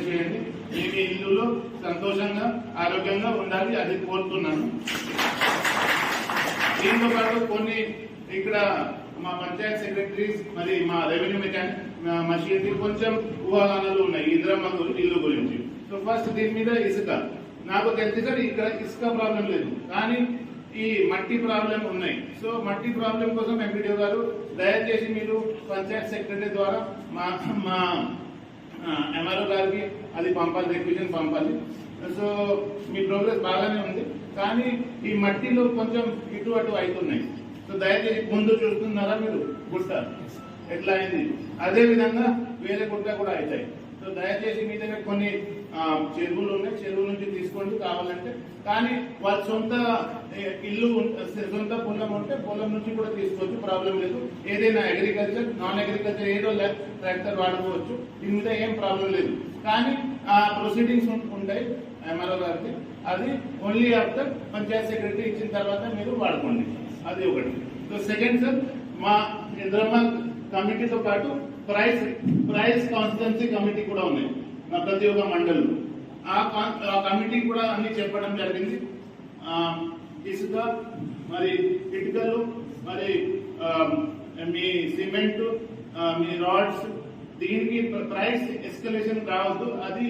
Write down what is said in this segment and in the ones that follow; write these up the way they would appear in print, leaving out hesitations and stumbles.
చేయండి. మీ ఇల్లులో సంతోషంగా ఆరోగ్యంగా ఉండాలి, అది కోరుతున్నాను. దీంతో పాటు కొన్ని ఇక్కడ మా పంచాయత్ సెక్రటరీస్ మరి మా రెవెన్యూ మెకానిక్ మషియన్కి కొంచెం ఊహాగానాలు ఉన్నాయి ఇందిరమ్మ ఇల్లు గురించి. సో ఫస్ట్ దీని మీద ఇసుక, నాకు తెలిసి సార్ ఇక్కడ ఇసుక ప్రాబ్లం లేదు, కానీ ఈ మట్టి ప్రాబ్లం ఉన్నాయి. సో మట్టి ప్రాబ్లం కోసం ఎంపీడీఓ గారు దయచేసి మీరు పంచాయత్ సెక్రటరీ ద్వారా మా ఎంఆర్ఓ గారికి అది పంపాలి, రిక్వెషన్ పంపాలి. సో మీ ప్రోగ్రెస్ బాగానే ఉంది, కానీ ఈ మట్టిలో కొంచెం ఇటు అటు అవుతున్నాయి. సో దయచేసి ముందు చూస్తున్నారా మీరు గుట్ట ఎట్లా అయింది, అదే విధంగా వేరే గుట్ట కూడా అవుతాయి. సో దయచేసి మీ దగ్గర కొన్ని చెరువులు ఉన్నాయి, చెరువు నుంచి తీసుకోండి కావాలంటే, కానీ వాళ్ళ సొంత ఇల్లు సొంత పొలం ఉంటే పొలం నుంచి కూడా తీసుకోవచ్చు, ప్రాబ్లం లేదు. ఏదైనా అగ్రికల్చర్ నాన్ అగ్రికల్చర్ ఏదో ట్రాక్టర్ వాడుకోవచ్చు, దీని మీద ఏం ప్రాబ్లం లేదు. కానీ ఆ ప్రొసీడింగ్స్ ఉంటాయి ఎంఆర్ఓ గారికి, అది ఓన్లీ ఆఫ్టర్ పంచాయత్ సెక్రటరీ ఇచ్చిన తర్వాత మీరు వాడుకోండి, అది ఒకటి. సో సెకండ్ సార్, మా ఇంద్రమ్మ కమిటీతో పాటు ప్రైస్ కాన్స్టెన్సీ కమిటీ కూడా ఉన్నాయి మా ప్రతి ఒక్క మండలం. ఆ కమిటీ కూడా అన్ని చెప్పడం జరిగింది. ఇసుక, మరి ఇటుకలు, మరి మీ సిమెంట్, మీ రాడ్స్, దీనికి ప్రైస్ ఎస్కలేషన్ రావద్దు, అది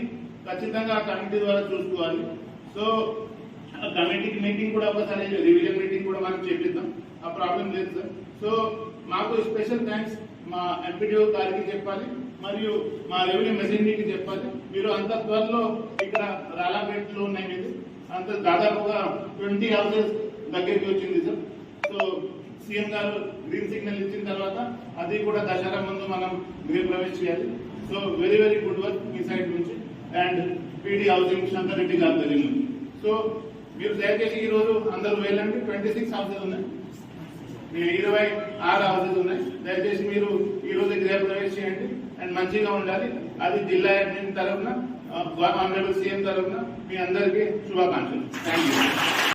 ఖచ్చితంగా ఆ కమిటీ ద్వారా చూసుకోవాలి. సో కమిటీకి మీటింగ్ కూడా ఒకసారి రివిజన్ మీటింగ్ కూడా మనం చెప్పిద్దాం, ఆ ప్రాబ్లం లేదు సార్. సో మాకు స్పెషల్ థ్యాంక్స్ మా ఎంపీడీఓ గారికి చెప్పాలి, మరియు మా రెవెన్యూ మెసెంజర్కి చెప్పాలి. మీరు అంత త్వరలో ఇక్కడ రాలాపేటలో ఉన్నాయి, మీరు అంత దాదాపుగా 20 హౌసెస్ దగ్గరికి వచ్చింది సార్. సో సీఎం గారు గ్రీన్ సిగ్నల్ ఇచ్చిన తర్వాత అది కూడా దసరా ముందు మనం గృహ ప్రవేశం చేయాలి. So very very good work మీ సైడ్ నుంచి, and PD housing Shankar Reddy గారి దగ్గర. సో మీరు దయచేసి ఈ రోజు అందరూ వెళ్ళండి, 26 హౌసెస్ ఉన్నాయి, 26 హౌసెస్ ఉన్నాయి. దయచేసి మీరు ఈ రోజు గృహ ప్రవేశం చేయండి అండ్ మంచిగా ఉండాలి. అది జిల్లా అడ్మిన్ తరఫున, ఆనరబుల్ సీఎం తరఫున మీ అందరికీ శుభాకాంక్షలు. Thank you.